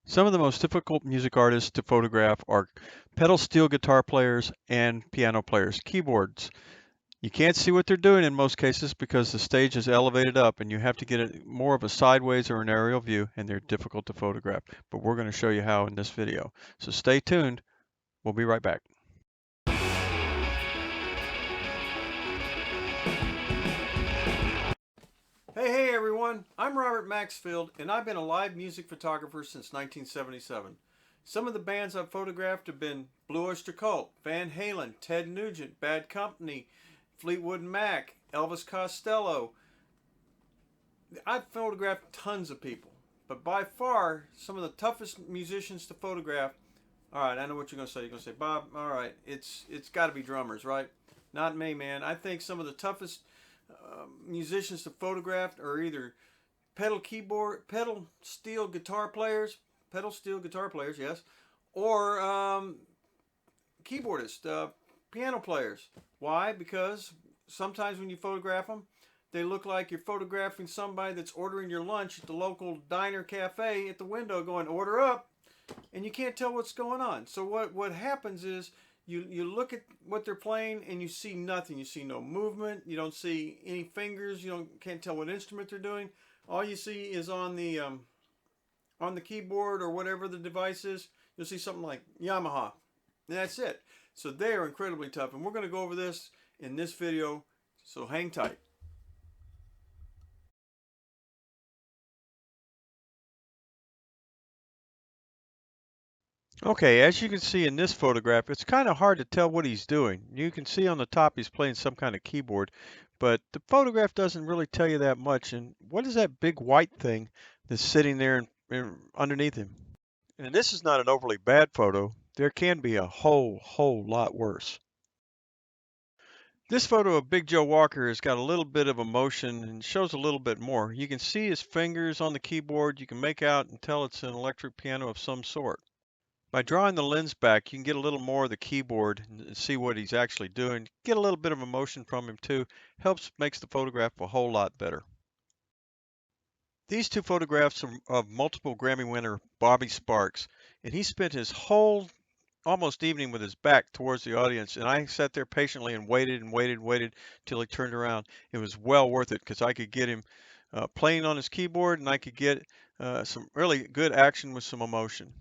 Some of the most difficult music artists to photograph are pedal steel guitar players and piano players, keyboards. You can't see what they're doing in most cases because the stage is elevated up and you have to get it more of a sideways or an aerial view, and they're difficult to photograph. But we're going to show you how in this video. So stay tuned. We'll be right back. Hey everyone, I'm Robert Maxfield and I've been a live music photographer since 1977. Some of the bands I've photographed have been Blue Oyster Cult, Van Halen, Ted Nugent, Bad Company, Fleetwood Mac, Elvis Costello. I've photographed tons of people, but by far some of the toughest musicians to photograph. All right, I know what you're going to say. You're going to say, Bob, all right, it's got to be drummers, right? Not me, man. I think some of the toughest musicians to photograph are either pedal steel guitar players, yes, or keyboardists, piano players. Why? Because sometimes when you photograph them, they look like you're photographing somebody that's ordering your lunch at the local diner cafe at the window going, order up, and you can't tell what's going on. So what happens is you look at what they're playing and you see nothing. You see no movement. You don't see any fingers. Can't tell what instrument they're doing. All you see is on the keyboard or whatever the device is, you'll see something like Yamaha. And that's it. So they are incredibly tough. And we're going to go over this in this video. So hang tight. Okay, as you can see in this photograph, it's kind of hard to tell what he's doing. You can see on the top he's playing some kind of keyboard, but the photograph doesn't really tell you that much. And what is that big white thing that's sitting there underneath him? And this is not an overly bad photo. There can be a whole lot worse. This photo of Big Joe Walker has got a little bit of emotion and shows a little bit more. You can see his fingers on the keyboard. You can make out and tell it's an electric piano of some sort. By drawing the lens back, you can get a little more of the keyboard and see what he's actually doing. Get a little bit of emotion from him too. Makes the photograph a whole lot better. These two photographs are of multiple Grammy winner Bobby Sparks, and he spent his whole almost evening with his back towards the audience, and I sat there patiently and waited till he turned around. It was well worth it because I could get him playing on his keyboard, and I could get some really good action with some emotion.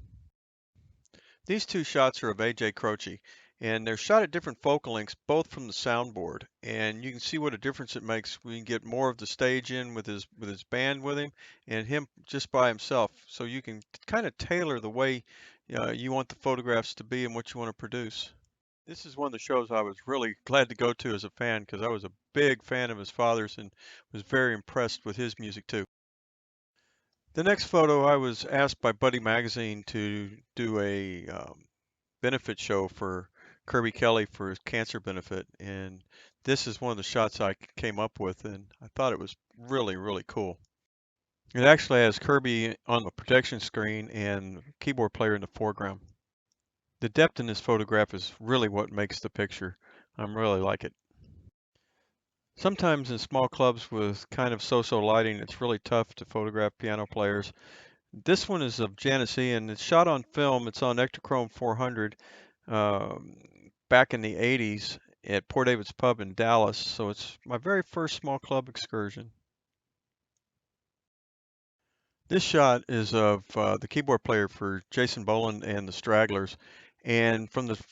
These two shots are of AJ Croce, and they're shot at different focal lengths, both from the soundboard. And you can see what a difference it makes. We can get more of the stage in with his band with him, and him just by himself. So you can kind of tailor the way you want the photographs to be and what you want to produce. This is one of the shows I was really glad to go to as a fan because I was a big fan of his father's and was very impressed with his music too. The next photo, I was asked by Buddy Magazine to do a benefit show for Kirby Kelly for his cancer benefit, and this is one of the shots I came up with, and I thought it was really cool. It actually has Kirby on the protection screen and keyboard player in the foreground. The depth in this photograph is really what makes the picture. I really like it. Sometimes in small clubs with kind of so-so lighting, it's really tough to photograph piano players. This one is of Janis Ian. It's shot on film. It's on Ektachrome 400 back in the 80s at Port David's Pub in Dallas. So it's my very first small club excursion. This shot is of the keyboard player for Jason Boland and the Stragglers. And from the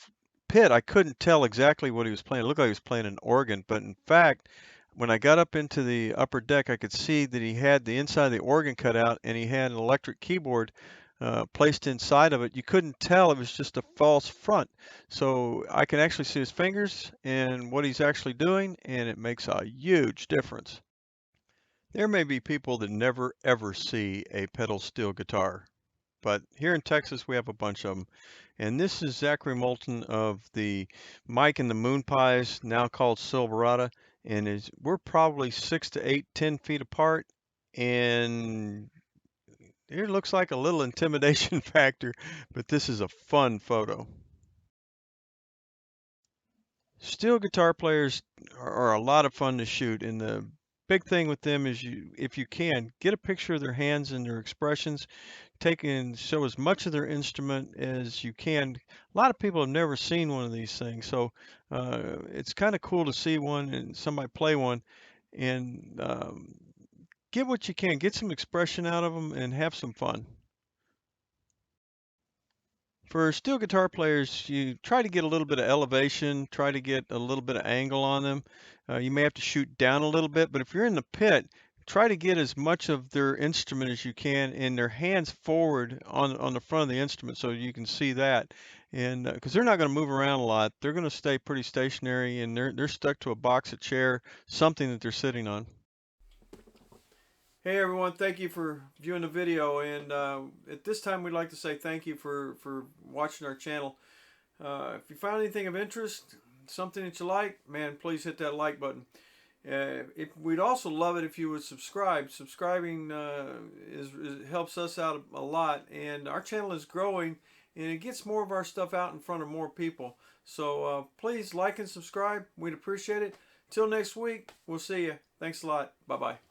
pit, I couldn't tell exactly what he was playing. It looked like he was playing an organ, but in fact, when I got up into the upper deck, I could see that he had the inside of the organ cut out and he had an electric keyboard placed inside of it. You couldn't tell, it was just a false front. So I can actually see his fingers and what he's actually doing, and it makes a huge difference. There may be people that never ever see a pedal steel guitar, but here in Texas we have a bunch of them. And this is Zachary Moulton of the Mike and the Moon Pies, now called Silverado, and we're probably 6 to 8, 10 feet apart, and it looks like a little intimidation factor, but this is a fun photo. Steel guitar players are a lot of fun to shoot, and the big thing with them is if you can, get a picture of their hands and their expressions. take and show as much of their instrument as you can. A lot of people have never seen one of these things, so it's kind of cool to see one and somebody play one, and get what you can, get some expression out of them, and have some fun. For steel guitar players, you try to get a little bit of elevation, try to get a little bit of angle on them. You may have to shoot down a little bit, but if you're in the pit, try to get as much of their instrument as you can and their hands forward on the front of the instrument so you can see that. And because they're not going to move around a lot, they're going to stay pretty stationary, and they're stuck to a box, a chair, something that they're sitting on. Hey everyone, thank you for viewing the video, and at this time we'd like to say thank you for watching our channel. If you found anything of interest, something that you like, man, please hit that like button. We'd also love it if you would subscribe. Subscribing helps us out a lot, and our channel is growing, and it gets more of our stuff out in front of more people. So please like and subscribe. We'd appreciate it. Till next week, we'll see you. Thanks a lot. Bye-bye.